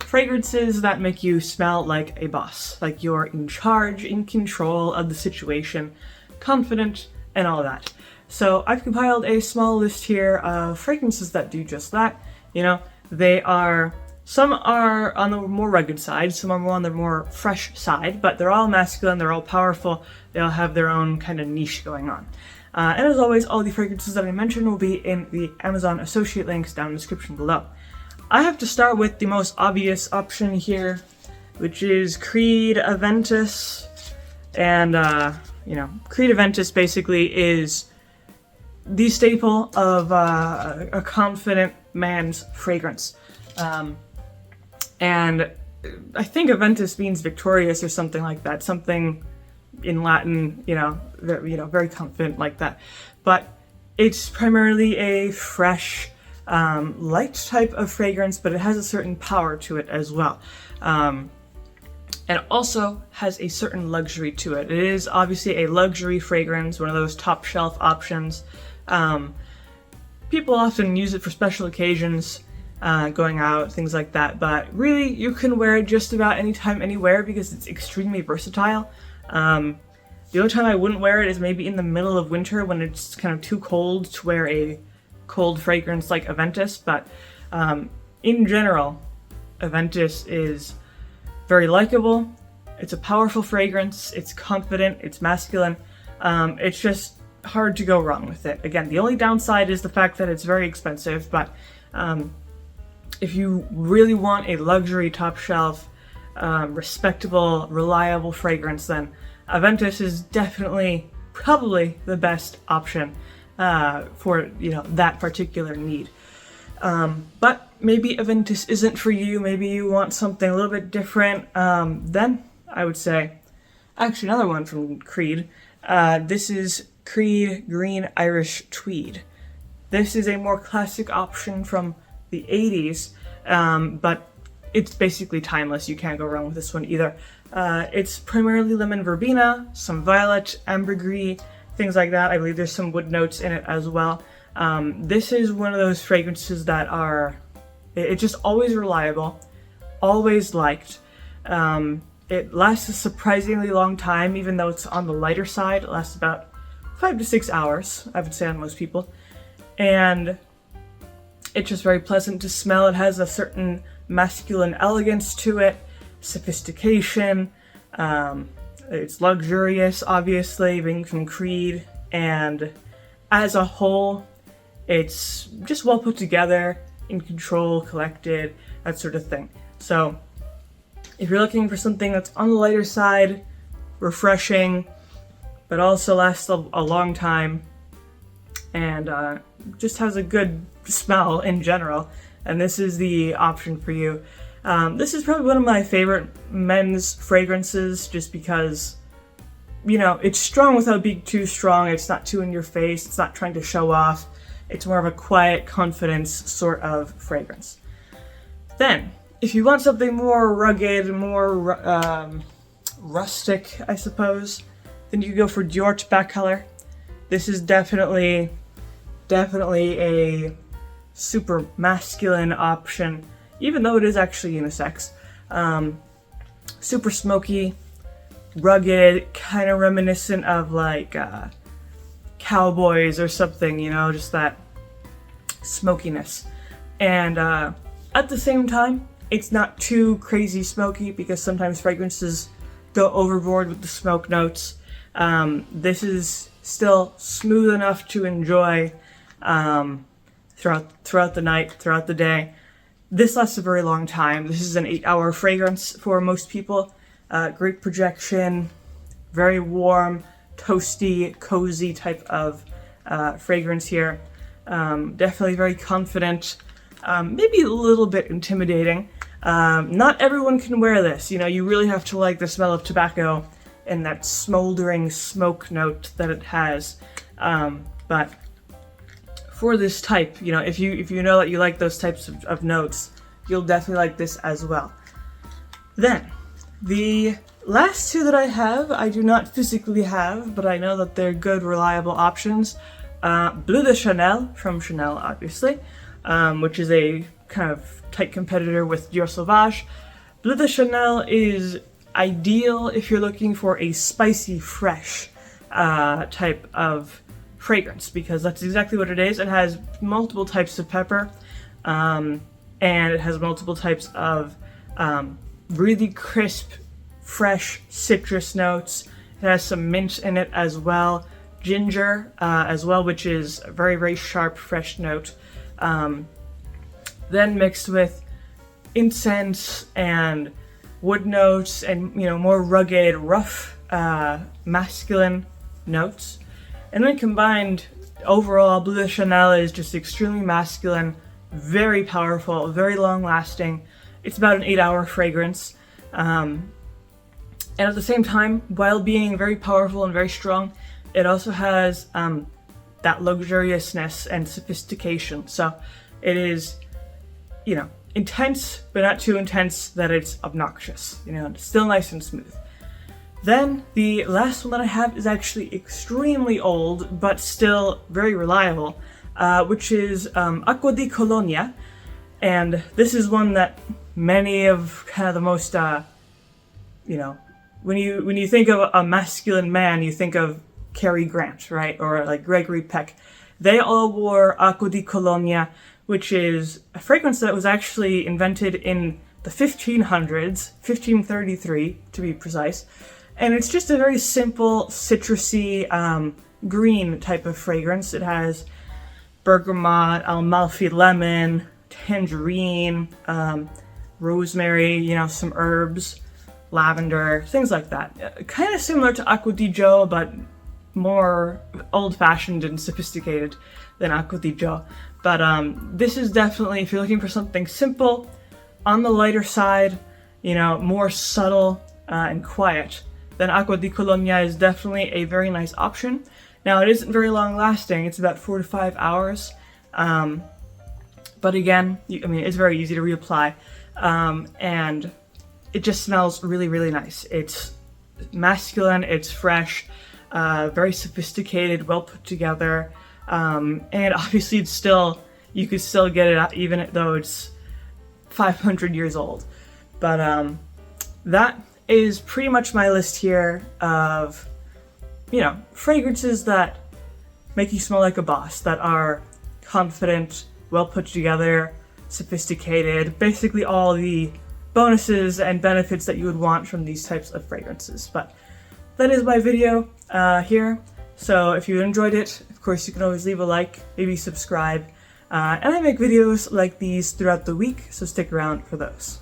fragrances that make you smell like a boss, like you're in charge, in control of the situation, confident, and all that. So I've compiled a small list here of fragrances that do just that. You know, some are on the more rugged side, some are more on the more fresh side, but they're all masculine, they're all powerful, they all have their own kind of niche going on. And as always, all the fragrances that I mentioned will be in the Amazon associate links down in the description below. I have to start with the most obvious option here, which is Creed Aventus. And, Creed Aventus basically is the staple of a confident man's fragrance. And I think Aventus means victorious or something like that, something in Latin, very confident like that. But it's primarily a fresh, light type of fragrance, but it has a certain power to it as well. And it also has a certain luxury to it. It is obviously a luxury fragrance, one of those top shelf options. People often use it for special occasions, going out, things like that, but really you can wear it just about anytime, anywhere, because it's extremely versatile. The only time I wouldn't wear it is maybe in the middle of winter when it's kind of too cold to wear a cold fragrance like Aventus, but in general, Aventus is very likable, it's a powerful fragrance, it's confident, it's masculine, it's just hard to go wrong with it. Again, the only downside is the fact that it's very expensive, but if you really want a luxury, top shelf, respectable, reliable fragrance, then Aventus is definitely, probably the best option for that particular need. But maybe Aventus isn't for you. Maybe you want something a little bit different. Then I would say, actually, another one from Creed. This is Creed Green Irish Tweed. This is a more classic option from the 80s, but it's basically timeless. You can't go wrong with this one either. It's primarily lemon verbena, some violet, ambergris, things like that. I believe there's some wood notes in it as well. This is one of those fragrances that it's just always reliable, always liked. It lasts a surprisingly long time, even though it's on the lighter side. It lasts about 5 to 6 hours, I would say, on most people. And it's just very pleasant to smell. It has a certain masculine elegance to it, sophistication. It's luxurious, obviously, being from Creed. And as a whole, it's just well put together, in control, collected, that sort of thing. So if you're looking for something that's on the lighter side, refreshing, but also lasts a long time, and just has a good smell in general, and this is the option for you. This is probably one of my favorite men's fragrances, just because, it's strong without being too strong. It's not too in your face. It's not trying to show off. It's more of a quiet confidence sort of fragrance. Then, if you want something more rugged, more rustic, I suppose, then you go for Dior Tobacco. This is definitely a super masculine option, even though it is actually unisex. Super smoky, rugged, kind of reminiscent of like cowboys or something, just that smokiness. And at the same time, it's not too crazy smoky, because sometimes fragrances go overboard with the smoke notes. This is still smooth enough to enjoy throughout the night, throughout the day. This lasts a very long time. This is an 8-hour fragrance for most people. Great projection, very warm, toasty, cozy type of fragrance here. Definitely very confident, maybe a little bit intimidating. Not everyone can wear this. You really have to like the smell of tobacco and that smoldering smoke note that it has. But for this type, if you know that you like those types of notes, you'll definitely like this as well. Then, the last two that I do not physically have, but I know that they're good, reliable options. Bleu de Chanel, from Chanel, obviously, which is a kind of tight competitor with Dior Sauvage. Bleu de Chanel is ideal if you're looking for a spicy, fresh type of fragrance, because that's exactly what it is. It has multiple types of pepper, and it has multiple types of really crisp, fresh citrus notes. It has some mint in it as well, ginger as well, which is a very, very sharp, fresh note. Then mixed with incense and wood notes and, you know, more rugged, rough, masculine notes. And then combined, overall, Bleu de Chanel is just extremely masculine, very powerful, very long lasting. It's about an 8-hour fragrance. And at the same time, while being very powerful and very strong, it also has that luxuriousness and sophistication. So it is, you know, intense, but not too intense that it's obnoxious. You know, still nice and smooth. Then the last one that I have is actually extremely old, but still very reliable, which is Acqua di Colonia. And this is one that many of kind of the most, you know, when you think of a masculine man, you think of Cary Grant, right? Or like Gregory Peck. They all wore Acqua di Colonia, which is a fragrance that was actually invented in the 1500s, 1533 to be precise. And it's just a very simple, citrusy, green type of fragrance. It has bergamot, Amalfi lemon, tangerine, rosemary, you know, some herbs, lavender, things like that. Kind of similar to Acqua di Gio, but more old-fashioned and sophisticated than Acqua di Gio. But this is definitely, if you're looking for something simple, on the lighter side, you know, more subtle and quiet, then Acqua di Colonia is definitely a very nice option. Now, it isn't very long lasting. It's about 4 to 5 hours. But again, I mean, it's very easy to reapply. And it just smells really, really nice. It's masculine, it's fresh, very sophisticated, well put together. And obviously it's still, you could still get it even though it's 500 years old. But that is pretty much my list here of, you know, fragrances that make you smell like a boss, that are confident, well put together, sophisticated, basically all the bonuses and benefits that you would want from these types of fragrances. But that is my video here. So if you enjoyed it, of course, you can always leave a like, maybe subscribe. And I make videos like these throughout the week, so stick around for those.